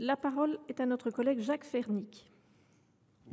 La parole est à notre collègue Jacques Fernic.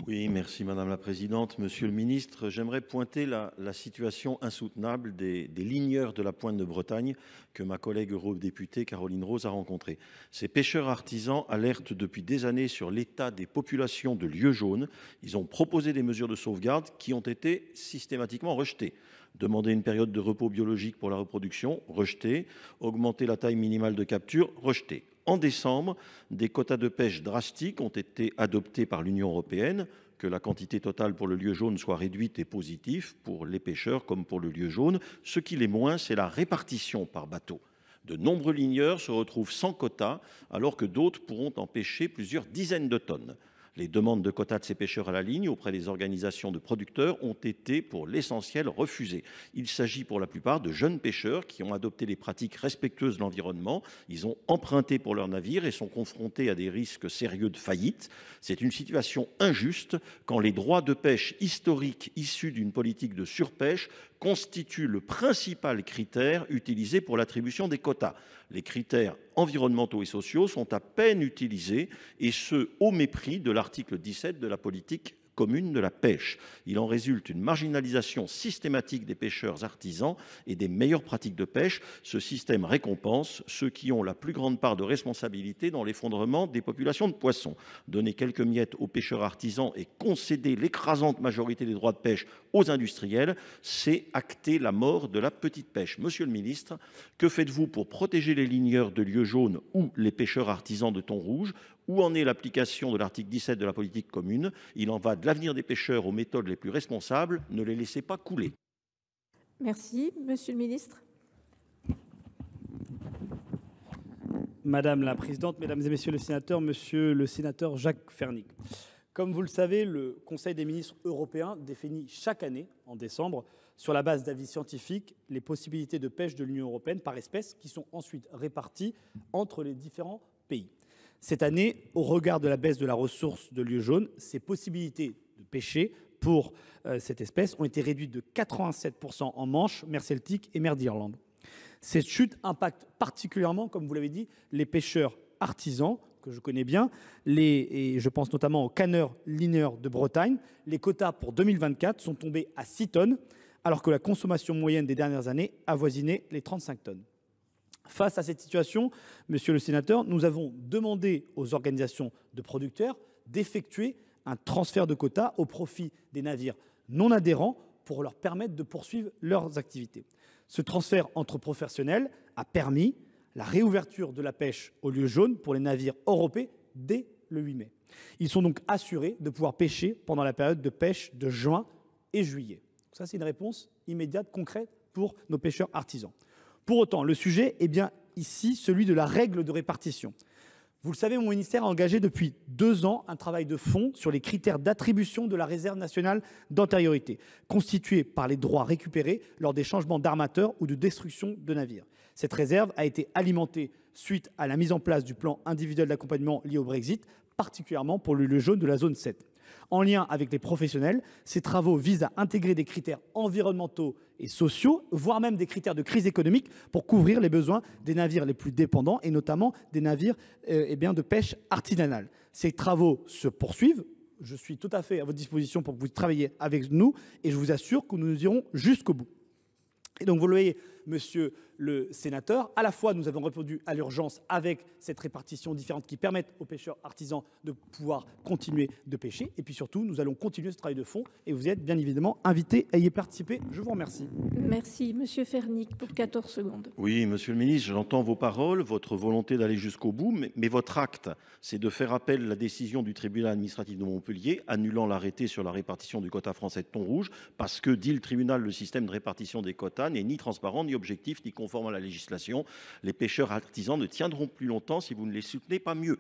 Oui, merci Madame la Présidente. Monsieur le Ministre, j'aimerais pointer la situation insoutenable des ligneurs de la Pointe de Bretagne que ma collègue eurodéputée Caroline Rose a rencontrés. Ces pêcheurs artisans alertent depuis des années sur l'état des populations de lieux jaunes. Ils ont proposé des mesures de sauvegarde qui ont été systématiquement rejetées. Demander une période de repos biologique pour la reproduction, rejeté. Augmenter la taille minimale de capture, rejeté. En décembre, des quotas de pêche drastiques ont été adoptés par l'Union européenne. Que la quantité totale pour le lieu jaune soit réduite est positif pour les pêcheurs comme pour le lieu jaune. Ce qui l'est moins, c'est la répartition par bateau. De nombreux ligneurs se retrouvent sans quota alors que d'autres pourront en pêcher plusieurs dizaines de tonnes. Les demandes de quotas de ces pêcheurs à la ligne auprès des organisations de producteurs ont été pour l'essentiel refusées. Il s'agit pour la plupart de jeunes pêcheurs qui ont adopté des pratiques respectueuses de l'environnement. Ils ont emprunté pour leurs navires et sont confrontés à des risques sérieux de faillite. C'est une situation injuste quand les droits de pêche historiques issus d'une politique de surpêche constituent le principal critère utilisé pour l'attribution des quotas. Les critères environnementaux et sociaux sont à peine utilisés, et ce au mépris de l'article 17 de la politique commune de la pêche. Il en résulte une marginalisation systématique des pêcheurs artisans et des meilleures pratiques de pêche. Ce système récompense ceux qui ont la plus grande part de responsabilité dans l'effondrement des populations de poissons. Donner quelques miettes aux pêcheurs artisans et concéder l'écrasante majorité des droits de pêche aux industriels, c'est acter la mort de la petite pêche. Monsieur le ministre, que faites-vous pour protéger les ligneurs de lieux jaunes ou les pêcheurs artisans de thon rouge? Où en est l'application de l'article 17 de la politique commune? Il en va de l'avenir des pêcheurs aux méthodes les plus responsables. Ne les laissez pas couler. Merci. Monsieur le ministre. Madame la présidente, mesdames et messieurs les sénateurs, monsieur le sénateur Jacques Fernic. Comme vous le savez, le Conseil des ministres européens définit chaque année, en décembre, sur la base d'avis scientifiques, les possibilités de pêche de l'Union européenne par espèce qui sont ensuite réparties entre les différents pays. Cette année, au regard de la baisse de la ressource de lieu jaune, ces possibilités de pêcher pour cette espèce ont été réduites de 87% en Manche, mer Celtique et mer d'Irlande. Cette chute impacte particulièrement, comme vous l'avez dit, les pêcheurs artisans, que je connais bien, et je pense notamment aux canneurs ligneurs de Bretagne. Les quotas pour 2024 sont tombés à 6 tonnes, alors que la consommation moyenne des dernières années avoisinait les 35 tonnes. Face à cette situation, monsieur le sénateur, nous avons demandé aux organisations de producteurs d'effectuer un transfert de quotas au profit des navires non adhérents pour leur permettre de poursuivre leurs activités. Ce transfert entre professionnels a permis la réouverture de la pêche au lieu jaune pour les navires européens dès le 8 mai. Ils sont donc assurés de pouvoir pêcher pendant la période de pêche de juin et juillet. Ça, c'est une réponse immédiate, concrète pour nos pêcheurs artisans. Pour autant, le sujet est bien ici celui de la règle de répartition. Vous le savez, mon ministère a engagé depuis 2 ans un travail de fond sur les critères d'attribution de la réserve nationale d'antériorité, constituée par les droits récupérés lors des changements d'armateur ou de destruction de navires. Cette réserve a été alimentée suite à la mise en place du plan individuel d'accompagnement lié au Brexit, particulièrement pour le lieu jaune de la zone 7. En lien avec les professionnels, ces travaux visent à intégrer des critères environnementaux et sociaux, voire même des critères de crise économique pour couvrir les besoins des navires les plus dépendants et notamment des navires de pêche artisanale. Ces travaux se poursuivent. Je suis tout à fait à votre disposition pour que vous travailliez avec nous et je vous assure que nous irons jusqu'au bout. Et donc, vous le voyez, monsieur le sénateur, à la fois nous avons répondu à l'urgence avec cette répartition différente qui permettent aux pêcheurs artisans de pouvoir continuer de pêcher. Et puis surtout, nous allons continuer ce travail de fond et vous êtes bien évidemment invités à y participer. Je vous remercie. Merci. Monsieur Fernic, pour 14 secondes. Oui, monsieur le ministre, j'entends vos paroles, votre volonté d'aller jusqu'au bout, mais votre acte, c'est de faire appel à la décision du tribunal administratif de Montpellier, annulant l'arrêté sur la répartition du quota français de thon rouge, parce que, dit le tribunal, le système de répartition des quotas n'est ni transparent, ni objectif, ni conforme à la législation. Les pêcheurs artisans ne tiendront plus longtemps si vous ne les soutenez pas mieux.